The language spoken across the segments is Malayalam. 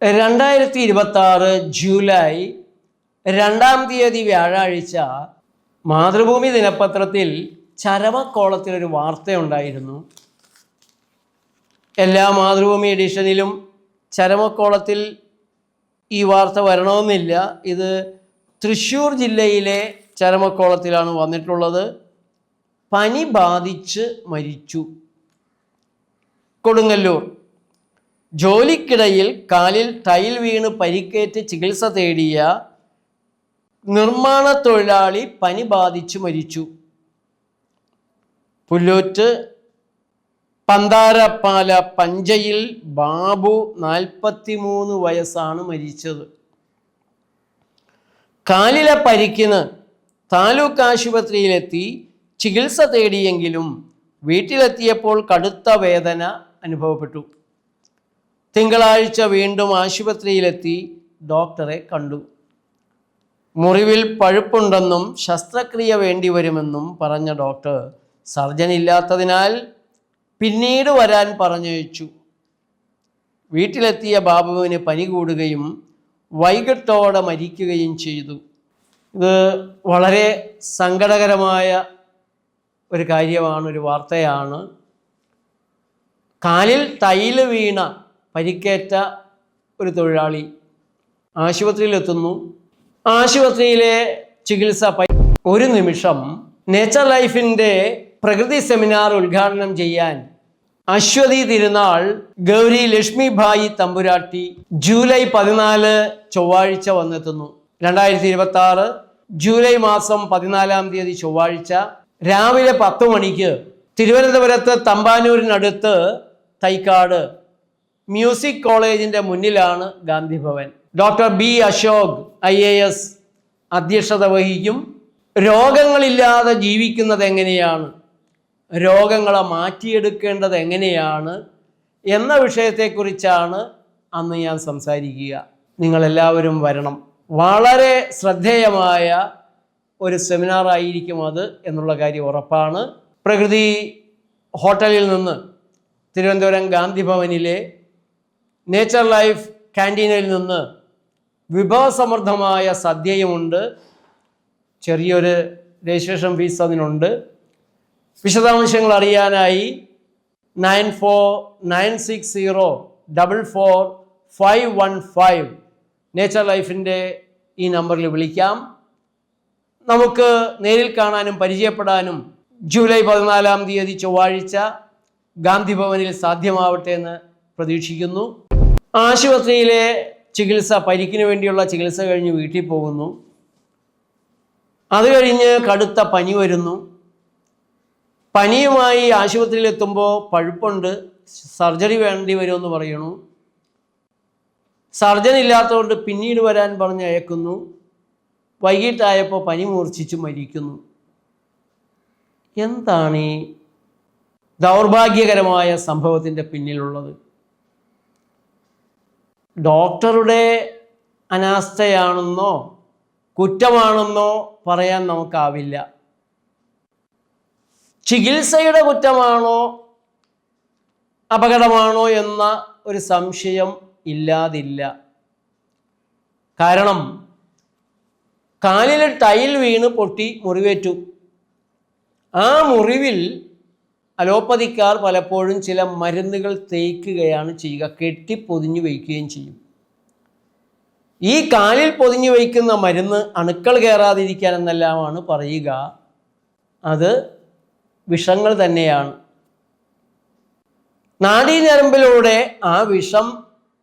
2026 ജൂലൈ 2-ാം തീയതി വ്യാഴാഴ്ച മാതൃഭൂമി ദിനപത്രത്തിൽ ചരമക്കോളത്തിലൊരു വാർത്തയുണ്ടായിരുന്നു. എല്ലാ മാതൃഭൂമി എഡിഷനിലും ചരമക്കോളത്തിൽ ഈ വാർത്ത വരണമെന്നില്ല. ഇത് തൃശ്ശൂർ ജില്ലയിലെ ചരമക്കോളത്തിലാണ് വന്നിട്ടുള്ളത്. പനി ബാധിച്ച് മരിച്ചു. കൊടുങ്ങല്ലൂർ ജോലിക്കിടയിൽ കാലിൽ ടൈൽ വീണ് പരിക്കേറ്റ് ചികിത്സ തേടിയ നിർമ്മാണ തൊഴിലാളി പനി ബാധിച്ച് മരിച്ചു. പുല്ലൂറ്റ് പന്താരപ്പാല പഞ്ചയിൽ ബാബു 43 വയസ്സാണ് മരിച്ചത്. കാലിലെ പരിക്കിന് താലൂക്ക് ആശുപത്രിയിലെത്തി ചികിത്സ തേടിയെങ്കിലും വീട്ടിലെത്തിയപ്പോൾ കടുത്ത വേദന അനുഭവപ്പെട്ടു. തിങ്കളാഴ്ച വീണ്ടും ആശുപത്രിയിലെത്തി ഡോക്ടറെ കണ്ടു. മുറിവിൽ പഴുപ്പുണ്ടെന്നും ശസ്ത്രക്രിയ വേണ്ടിവരുമെന്നും പറഞ്ഞ ഡോക്ടർ സർജൻ ഇല്ലാത്തതിനാൽ പിന്നീട് വരാൻ പറഞ്ഞയച്ചു. വീട്ടിലെത്തിയ ബാബുവിന് പനി കൂടുകയും വൈകിട്ടോടെ മരിക്കുകയും ചെയ്തു. ഇത് വളരെ സങ്കടകരമായ ഒരു കാര്യമാണ്, ഒരു വാർത്തയാണ്. കാലിൽ ടൈല് വീണ പരിക്കേറ്റ ഒരു തൊഴിലാളി ആശുപത്രിയിലെത്തുന്നു. ആശുപത്രിയിലെ ചികിത്സ ഒരു നിമിഷം നേച്ചർ ലൈഫിൻ്റെ പ്രകൃതി സെമിനാർ ഉദ്ഘാടനം ചെയ്യാൻ അശ്വതി തിരുനാൾ ഗൗരി ലക്ഷ്മിഭായി തമ്പുരാട്ടി ജൂലൈ 14 ചൊവ്വാഴ്ച വന്നെത്തുന്നു. 2026 ജൂലൈ മാസം 14-ാം തീയതി ചൊവ്വാഴ്ച രാവിലെ 10 മണിക്ക് തിരുവനന്തപുരത്ത് തമ്പാനൂരിനടുത്ത് തൈക്കാട് മ്യൂസിക് കോളേജിൻ്റെ മുന്നിലാണ് Gandhibhavan. Doctor B Ashok IAS അധ്യക്ഷത വഹിക്കും. രോഗങ്ങളില്ലാതെ ജീവിക്കുന്നത് എങ്ങനെയാണ്, രോഗങ്ങളെ മാറ്റിയെടുക്കേണ്ടത് എങ്ങനെയാണ് എന്ന വിഷയത്തെക്കുറിച്ചാണ് അന്ന് ഞാൻ സംസാരിക്കുക. നിങ്ങളെല്ലാവരും വരണം. വളരെ ശ്രദ്ധേയമായ ഒരു സെമിനാർ ആയിരിക്കും അത് എന്നുള്ള കാര്യം ഉറപ്പാണ്. പ്രകൃതി ഹോട്ടലിൽ നിന്ന് തിരുവനന്തപുരം ഗാന്ധിഭവനിലെ നേച്ചർ ലൈഫ് ക്യാൻറ്റീനിൽ നിന്ന് വിഭവസമൃദ്ധമായ സദ്യയുമുണ്ട്. ചെറിയൊരു രജിസ്ട്രേഷൻ ഫീസ് അതിനുണ്ട്. വിശദാംശങ്ങൾ അറിയാനായി 9496044515 നേച്ചർ ലൈഫിൻ്റെ ഈ നമ്പറിൽ വിളിക്കാം. നമുക്ക് നേരിൽ കാണാനും പരിചയപ്പെടാനും ജൂലൈ 14-ാം തീയതി ചൊവ്വാഴ്ച ഗാന്ധിഭവനിൽ സാധ്യമാവട്ടെ എന്ന് പ്രതീക്ഷിക്കുന്നു. ആശുപത്രിയിലെ ചികിത്സ, പരിക്കിന് വേണ്ടിയുള്ള ചികിത്സ കഴിഞ്ഞ് വീട്ടിൽ പോകുന്നു. അത് കഴിഞ്ഞ് കടുത്ത പനി വരുന്നു. പനിയുമായി ആശുപത്രിയിലെത്തുമ്പോൾ പഴുപ്പുണ്ട്, സർജറി വേണ്ടി വരുമെന്ന് പറയണു. സർജൻ ഇല്ലാത്തതുകൊണ്ട് പിന്നീട് വരാൻ പറഞ്ഞ് അയക്കുന്നു. വൈകിട്ടായപ്പോൾ പനി മൂർച്ഛിച്ച് മരിക്കുന്നു. എന്താണ് ഈ ദൗർഭാഗ്യകരമായ സംഭവത്തിൻ്റെ പിന്നിലുള്ളത്? ഡോക്ടറുടെ അനാസ്ഥയാണെന്നോ കുറ്റമാണെന്നോ പറയാൻ നമുക്കാവില്ല. ചികിത്സയുടെ കുറ്റമാണോ അപകടമാണോ എന്ന ഒരു സംശയം ഇല്ലാതില്ല. കാരണം കാലിൽ ടൈൽ വീണ് പൊട്ടി മുറിവേറ്റു. ആ മുറിവിൽ അലോപ്പതിക്കാർ പലപ്പോഴും ചില മരുന്നുകൾ തേയ്ക്കുകയാണ് ചെയ്യുക, കെട്ടിപ്പൊതിഞ്ഞു വയ്ക്കുകയും ചെയ്യും. ഈ കാലിൽ പൊതിഞ്ഞു വയ്ക്കുന്ന മരുന്ന് അണുക്കൾ കയറാതിരിക്കാൻ എന്നെല്ലാമാണ് പറയുക. അത് വിഷങ്ങൾ തന്നെയാണ്. നാഡീഞരമ്പിലൂടെ ആ വിഷം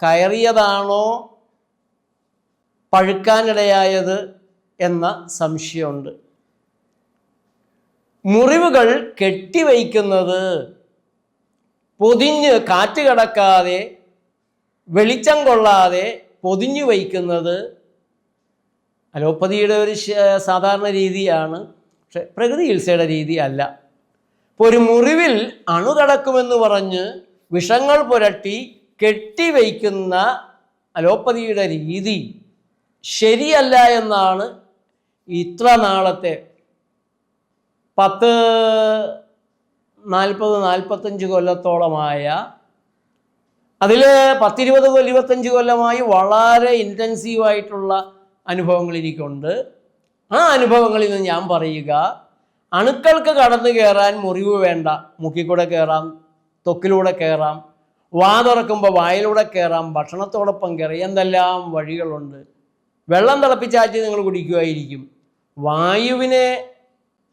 കയറിയതാണോ പഴുക്കാനിടയായത് എന്ന സംശയമുണ്ട്. മുറിവുകൾ കെട്ടിവയ്ക്കുന്നത്, പൊതിഞ്ഞ് കാറ്റ് കടക്കാതെ വെളിച്ചം കൊള്ളാതെ പൊതിഞ്ഞു വയ്ക്കുന്നത് അലോപ്പതിയുടെ ഒരു സാധാരണ രീതിയാണ്. പക്ഷെ പ്രകൃതി ചികിത്സയുടെ രീതി അല്ല. ഇപ്പോൾ ഒരു മുറിവിൽ അണുകടക്കുമെന്ന് പറഞ്ഞ് വിഷങ്ങൾ പുരട്ടി കെട്ടിവയ്ക്കുന്ന അലോപ്പതിയുടെ രീതി ശരിയല്ല എന്നാണ് ഇത്ര നാളത്തെ 40-45 കൊല്ലത്തോളമായ അതിൽ 10-20-25 കൊല്ലമായി വളരെ ഇൻറ്റൻസീവായിട്ടുള്ള അനുഭവങ്ങൾ എനിക്കുണ്ട്. ആ അനുഭവങ്ങളിൽ നിന്ന് ഞാൻ പറയുക, അണുക്കൾക്ക് കടന്നു കയറാൻ മുറിവ് വേണ്ട. മുക്കിക്കൂടെ കയറാം, ത്വക്കിലൂടെ കയറാം, വാ തുറക്കുമ്പോൾ വായിലൂടെ കയറാം, ഭക്ഷണത്തോടൊപ്പം കയറാം, എന്തെല്ലാം വഴികളുണ്ട്. വെള്ളം തിളപ്പിച്ചാറ്റി നിങ്ങൾ കുടിക്കുമായിരിക്കും. വായുവിനെ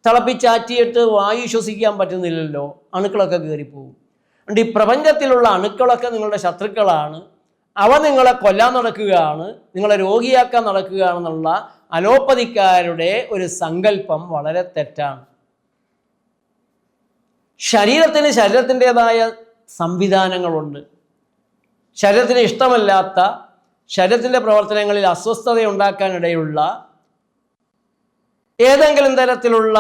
തിളപ്പിച്ചാറ്റിയിട്ട് വായു ശ്വസിക്കാൻ പറ്റുന്നില്ലല്ലോ, അണുക്കളൊക്കെ കയറിപ്പോകും. അതുകൊണ്ട് ഈ പ്രപഞ്ചത്തിലുള്ള അണുക്കളൊക്കെ നിങ്ങളുടെ ശത്രുക്കളാണ്. അവ നിങ്ങളെ കൊല്ലാൻ നടക്കുകയാണ്, നിങ്ങളെ രോഗിയാക്കാൻ നടക്കുകയാണെന്നുള്ള അലോപ്പതിക്കാരുടെ ഒരു സങ്കല്പം വളരെ തെറ്റാണ്. ശരീരത്തിൻ്റെതായ സംവിധാനങ്ങളുണ്ട്. ശരീരത്തിന് ഇഷ്ടമല്ലാത്ത, ശരീരത്തിൻ്റെ പ്രവർത്തനങ്ങളിൽ അസ്വസ്ഥത ഉണ്ടാക്കാനിടയുള്ള ഏതെങ്കിലും തരത്തിലുള്ള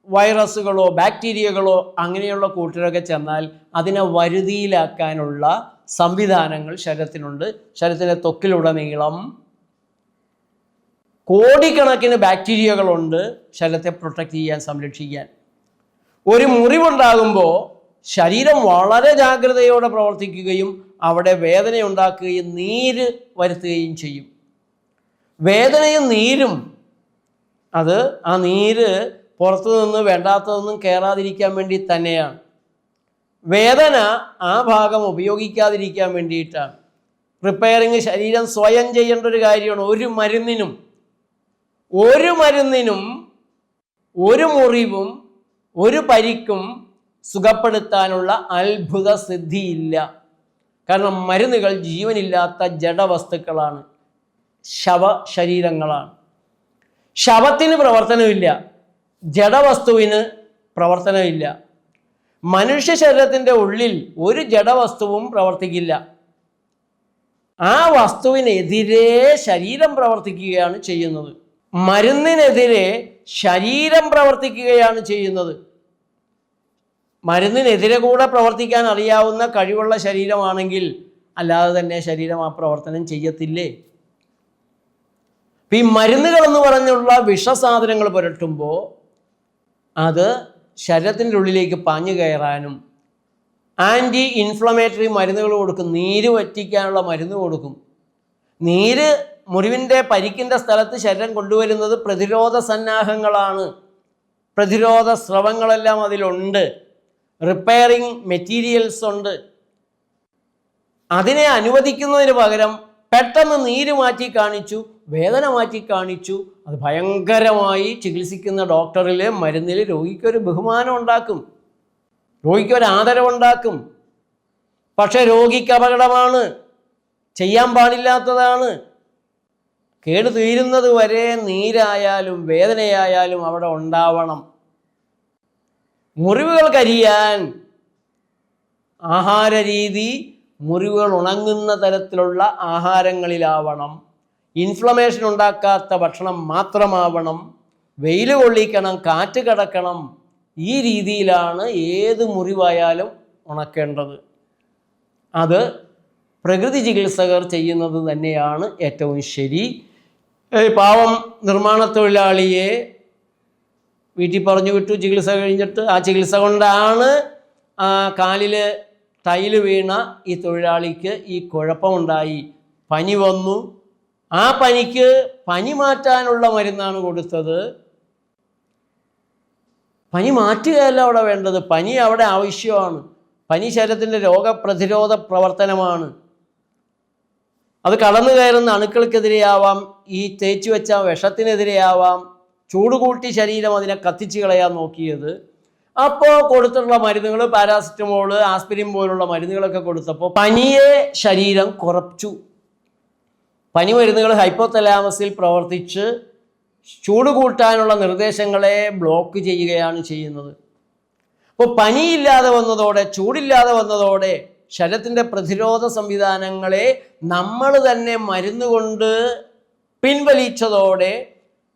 വൈറസുകളോ ബാക്ടീരിയകളോ അങ്ങനെയുള്ള കൂട്ടരൊക്കെ ചെന്നാൽ അതിനെ വരുതിയിലാക്കാനുള്ള സംവിധാനങ്ങൾ ശരീരത്തിനുണ്ട്. ശരീരത്തിൻ്റെ ത്വക്കിലുടനീളം കോടിക്കണക്കിന് ബാക്ടീരിയകളുണ്ട് ശരീരത്തെ പ്രൊട്ടക്റ്റ് ചെയ്യാൻ, സംരക്ഷിക്കാൻ. ഒരു മുറിവുണ്ടാകുമ്പോൾ ശരീരം വളരെ ജാഗ്രതയോടെ പ്രവർത്തിക്കുകയും അവിടെ വേദന ഉണ്ടാക്കുകയും നീര് വരുത്തുകയും ചെയ്യും. വേദനയും നീരും അത് ആ നീര് പുറത്തു നിന്ന് വേണ്ടാത്തതൊന്നും കയറാതിരിക്കാൻ വേണ്ടി തന്നെയാണ്. വേദന ആ ഭാഗം ഉപയോഗിക്കാതിരിക്കാൻ വേണ്ടിയിട്ടാണ്. റിപ്പയറിങ് ശരീരം സ്വയം ചെയ്യേണ്ട ഒരു കാര്യമാണ്. ഒരു മരുന്നിനും ഒരു മുറിവും ഒരു പരിക്കും സുഖപ്പെടുത്താനുള്ള അത്ഭുത സിദ്ധിയില്ല. കാരണം മരുന്നുകൾ ജീവനില്ലാത്ത ജഡവസ്തുക്കളാണ്, ശരീരങ്ങളാണ്. ശവത്തിന് പ്രവർത്തനമില്ല, ജഡവസ്തുവിന് പ്രവർത്തനമില്ല. മനുഷ്യ ശരീരത്തിൻ്റെ ഉള്ളിൽ ഒരു ജഡവസ്തുവും പ്രവർത്തിക്കില്ല. ആ വസ്തുവിനെതിരെ ശരീരം പ്രവർത്തിക്കുകയാണ് ചെയ്യുന്നത്. മരുന്നിനെതിരെ ശരീരം പ്രവർത്തിക്കുകയാണ് ചെയ്യുന്നത്. മരുന്നിനെതിരെ കൂടെ പ്രവർത്തിക്കാൻ അറിയാവുന്ന കഴിവുള്ള ശരീരമാണെങ്കിൽ അല്ലാതെ തന്നെ ശരീരം ആ പ്രവർത്തനം ചെയ്യത്തില്ലേ? ഈ മരുന്നുകളെന്ന് പറഞ്ഞുള്ള വിഷസാധനങ്ങൾ പുരട്ടുമ്പോൾ അത് ശരീരത്തിൻ്റെ ഉള്ളിലേക്ക് പാഞ്ഞു കയറാനും ആൻറ്റി ഇൻഫ്ലമേറ്ററി മരുന്നുകൾ കൊടുക്കും. നീര് വറ്റിക്കാനുള്ള മരുന്ന് കൊടുക്കും. നീര് മുറിവിൻ്റെ പരിക്കിൻ്റെ സ്ഥലത്ത് ശരീരം കൊണ്ടുവരുന്നത് പ്രതിരോധ സന്നാഹങ്ങളാണ്. പ്രതിരോധ സ്രവങ്ങളെല്ലാം അതിലുണ്ട്. റിപ്പയറിങ് മെറ്റീരിയൽസ് ഉണ്ട്. അതിനെ അനുവദിക്കുന്നതിന് പകരം പെട്ടെന്ന് നീര് മാറ്റി കാണിച്ചു, വേദന മാറ്റി കാണിച്ചു, അത് ഭയങ്കരമായി ചികിത്സിക്കുന്ന ഡോക്ടറിൽ മരുന്നിൽ രോഗിക്കൊരു ബഹുമാനം ഉണ്ടാക്കും, രോഗിക്കൊരു ആദരവുണ്ടാക്കും. പക്ഷെ രോഗിക്ക് അപകടമാണ്, ചെയ്യാൻ പാടില്ലാത്തതാണ്. കേട് തീരുന്നത് വരെ നീരായാലും വേദനയായാലും അവിടെ ഉണ്ടാവണം. മുറിവുകൾ കരിയാൻ ആഹാര രീതി മുറിവുകൾ ഉണങ്ങുന്ന തരത്തിലുള്ള ആഹാരങ്ങളിലാവണം. ഇൻഫ്ലമേഷൻ ഉണ്ടാക്കാത്ത ഭക്ഷണം മാത്രമാവണം. വെയിൽ കൊള്ളിക്കണം, കാറ്റ് കടക്കണം. ഈ രീതിയിലാണ് ഏത് മുറിവായാലും ഉണക്കേണ്ടത്. അത് പ്രകൃതി ചികിത്സകർ ചെയ്യുന്നത് തന്നെയാണ് ഏറ്റവും ശരി. പാവം നിർമ്മാണ തൊഴിലാളിയെ വീട്ടിൽ പറഞ്ഞു വിട്ടു ചികിത്സ കഴിഞ്ഞിട്ട്. ആ ചികിത്സ കൊണ്ടാണ് ആ കാലിൽ ടൈല് വീണ ഈ തൊഴിലാളിക്ക് ഈ കുഴപ്പമുണ്ടായി. പനി വന്നു. ആ പനിക്ക് പനി മാറ്റാനുള്ള മരുന്നാണ് കൊടുത്തത്. പനി മാറ്റുകയല്ല അവിടെ വേണ്ടത്, പനി അവിടെ ആവശ്യമാണ്. പനി ശരീരത്തിൻ്റെ രോഗപ്രതിരോധ പ്രവർത്തനമാണ്. അത് കടന്നു കയറുന്ന അണുക്കൾക്കെതിരെയാവാം, ഈ തേച്ചു വെച്ച വിഷത്തിനെതിരെയാവാം. ചൂട് കൂട്ടി ശരീരം അതിനെ കത്തിച്ച് കളയാൻ നോക്കിയത്. അപ്പോൾ കൊടുത്തിട്ടുള്ള മരുന്നുകൾ പാരാസിറ്റമോള്, ആസ്പിരിൻ പോലുള്ള മരുന്നുകളൊക്കെ കൊടുത്തപ്പോൾ പനിയെ ശരീരം കുറച്ചു. പനി മരുന്നുകൾ ഹൈപ്പോതലാമസിൽ പ്രവർത്തിച്ച് ചൂട് കൂട്ടാനുള്ള നിർദ്ദേശങ്ങളെ ബ്ലോക്ക് ചെയ്യുകയാണ് ചെയ്യുന്നത്. അപ്പോൾ പനിയില്ലാതെ വന്നതോടെ, ചൂടില്ലാതെ വന്നതോടെ ശരീരത്തിൻ്റെ പ്രതിരോധ സംവിധാനങ്ങളെ നമ്മൾ തന്നെ മരുന്ന് കൊണ്ട് പിൻവലിച്ചതോടെ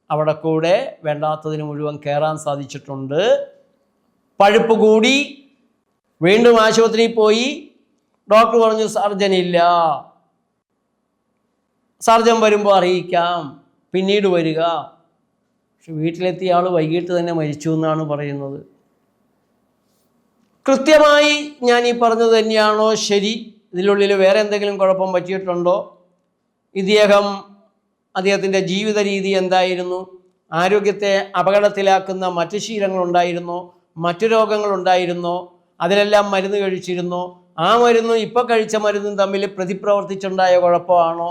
അവിടെ കൂടെ വേണ്ടാത്തതിന് മുഴുവൻ കയറാൻ സാധിച്ചിട്ടുണ്ട്. പഴുപ്പ് കൂടി. വീണ്ടും ആശുപത്രിയിൽ പോയി. ഡോക്ടർ പറഞ്ഞു സർജൻ ഇല്ല, സർജൻ വരുമ്പോൾ അറിയിക്കാം, പിന്നീട് വരിക. പക്ഷെ വീട്ടിലെത്തിയ ആൾ വൈകിട്ട് തന്നെ മരിച്ചു എന്നാണ് പറയുന്നത്. കൃത്യമായി ഞാൻ ഈ പറഞ്ഞത് തന്നെയാണോ ശരി? ഇതിനുള്ളിൽ വേറെ എന്തെങ്കിലും കുഴപ്പം പറ്റിയിട്ടുണ്ടോ? അദ്ദേഹത്തിൻ്റെ ജീവിത രീതി എന്തായിരുന്നു? ആരോഗ്യത്തെ അപകടത്തിലാക്കുന്ന മറ്റു ശീലങ്ങളുണ്ടായിരുന്നോ? മറ്റു രോഗങ്ങളുണ്ടായിരുന്നോ? അതിലെല്ലാം മരുന്ന് കഴിച്ചിരുന്നോ? ആ മരുന്നും ഇപ്പോൾ കഴിച്ച മരുന്നും തമ്മിൽ പ്രതിപ്രവർത്തിച്ചുണ്ടായ കുഴപ്പമാണോ?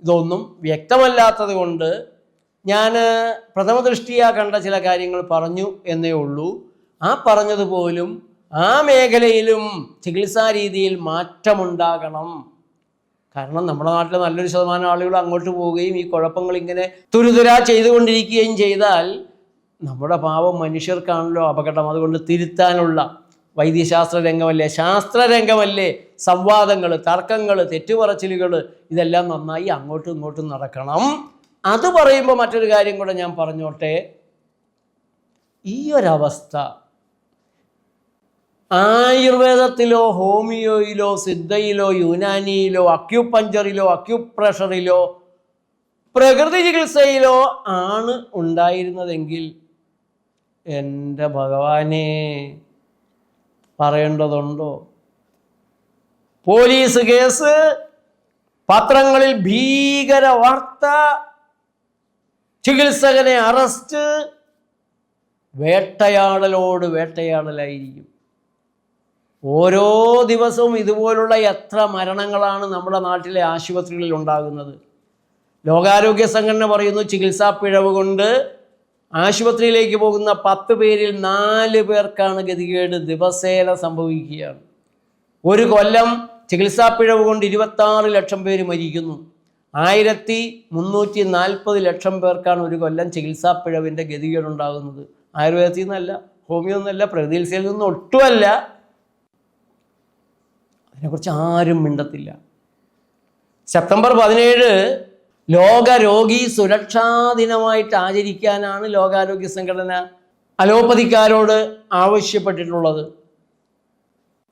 ഇതൊന്നും വ്യക്തമല്ലാത്തത് കൊണ്ട് ഞാൻ പ്രഥമ ദൃഷ്ടിയാ കണ്ട ചില കാര്യങ്ങൾ പറഞ്ഞു എന്നേ ഉള്ളൂ. ആ പറഞ്ഞതുപോലും ആ മേഖലയിലും ചികിത്സാ രീതിയിൽ മാറ്റമുണ്ടാകണം. കാരണം നമ്മുടെ നാട്ടിൽ നല്ലൊരു ശതമാനം ആളുകൾ അങ്ങോട്ട് പോവുകയും ഈ കുഴപ്പങ്ങൾ ഇങ്ങനെ തുരുതുരാ ചെയ്തുകൊണ്ടിരിക്കുകയും ചെയ്താൽ നമ്മുടെ പാവം മനുഷ്യർക്കാണല്ലോ അപകടം. അതുകൊണ്ട് തിരുത്താനുള്ള വൈദ്യശാസ്ത്ര രംഗമല്ലേ, ശാസ്ത്രരംഗമല്ലേ, സംവാദങ്ങൾ, തർക്കങ്ങൾ, തെറ്റുപറച്ചിലുകൾ ഇതെല്ലാം നന്നായി അങ്ങോട്ടും ഇങ്ങോട്ടും നടക്കണം. അത് പറയുമ്പോൾ മറ്റൊരു കാര്യം കൂടെ ഞാൻ പറഞ്ഞോട്ടെ. ഈ ഒരവസ്ഥ ആയുർവേദത്തിലോ ഹോമിയോയിലോ സിദ്ധയിലോ യുനാനിയിലോ അക്യുപഞ്ചറിലോ അക്യുപ്രഷറിലോ പ്രകൃതി ചികിത്സയിലോ ആണ് ഉണ്ടായിരുന്നതെങ്കിൽ എൻ്റെ ഭഗവാനെ പറയേണ്ടതുണ്ടോ? പോലീസ് കേസ്, പത്രങ്ങളിൽ ഭീകര വാർത്ത, ചികിത്സകനെ അറസ്റ്റ്, വേട്ടയാടലോട് വേട്ടയാടലായിരിക്കും. ഓരോ ദിവസവും ഇതുപോലുള്ള എത്ര മരണങ്ങളാണ് നമ്മുടെ നാട്ടിലെ ആശുപത്രികളിൽ ഉണ്ടാകുന്നത്. ലോകാരോഗ്യ സംഘടന പറയുന്നു ചികിത്സാ പിഴവ് കൊണ്ട് ആശുപത്രിയിലേക്ക് പോകുന്ന 10 പേരിൽ 4 പേർക്കാണ് ഗതികേട് ദിവസേന സംഭവിക്കുകയാണ്. ഒരു കൊല്ലം ചികിത്സാ പിഴവ് കൊണ്ട് 26 ലക്ഷം പേര് മരിക്കുന്നു. 1340 ലക്ഷം പേർക്കാണ് ഒരു കൊല്ലം ചികിത്സാ പിഴവിൻ്റെ ഗതികേടുണ്ടാകുന്നത്. ആയുർവേദത്തിൽ നിന്നല്ല, ഹോമിയോ എന്നല്ല, പ്രകൃതി ചികിത്സയിൽ നിന്നും ഒട്ടുമല്ല. അതിനെക്കുറിച്ച് ആരും മിണ്ടത്തില്ല. സെപ്റ്റംബർ 17 ലോക രോഗി സുരക്ഷാ ദിനമായിട്ട് ആചരിക്കാനാണ് ലോകാരോഗ്യ സംഘടന അലോപ്പതിക്കാരോട് ആവശ്യപ്പെട്ടിട്ടുള്ളത്.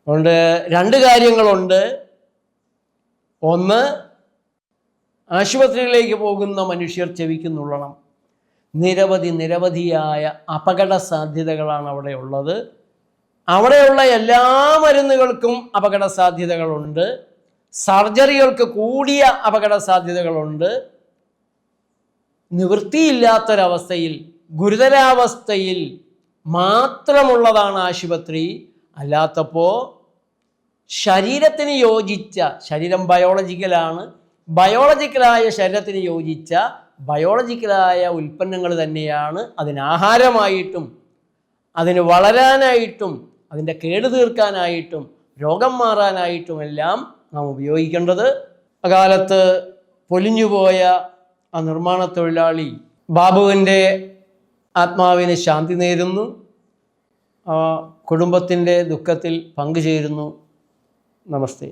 അതുകൊണ്ട് 2 കാര്യങ്ങളുണ്ട്. ഒന്ന്, ആശുപത്രികളിലേക്ക് പോകുന്ന മനുഷ്യർ ചെവിക്കുന്നുള്ളണം. നിരവധിയായ അപകട സാധ്യതകളാണ് അവിടെ ഉള്ളത്. അവിടെയുള്ള എല്ലാ മരുന്നുകൾക്കും അപകട സാധ്യതകളുണ്ട്. സർജറികൾക്ക് കൂടിയ അപകട സാധ്യതകളുണ്ട്. നിവൃത്തിയില്ലാത്തൊരവസ്ഥയിൽ, ഗുരുതരാവസ്ഥയിൽ മാത്രമുള്ളതാണ് ആശുപത്രി. അല്ലാത്തപ്പോൾ ശരീരത്തിന് യോജിച്ച, ശരീരം ബയോളജിക്കലാണ്, ബയോളജിക്കലായ ശരീരത്തിന് യോജിച്ച ബയോളജിക്കലായ ഉൽപ്പന്നങ്ങൾ തന്നെയാണ് അതിനാഹാരമായിട്ടും അതിന് വളരാനായിട്ടും അതിൻ്റെ കേട് തീർക്കാനായിട്ടും രോഗം മാറാനായിട്ടുമെല്ലാം നാം ഉപയോഗിക്കേണ്ടത്. അകാലത്ത് പൊലിഞ്ഞുപോയ ആ നിർമ്മാണ തൊഴിലാളി ബാബുവിൻ്റെ ആത്മാവിന് ശാന്തി നേരുന്നു. കുടുംബത്തിൻ്റെ ദുഃഖത്തിൽ പങ്കുചേരുന്നു. നമസ്തേ.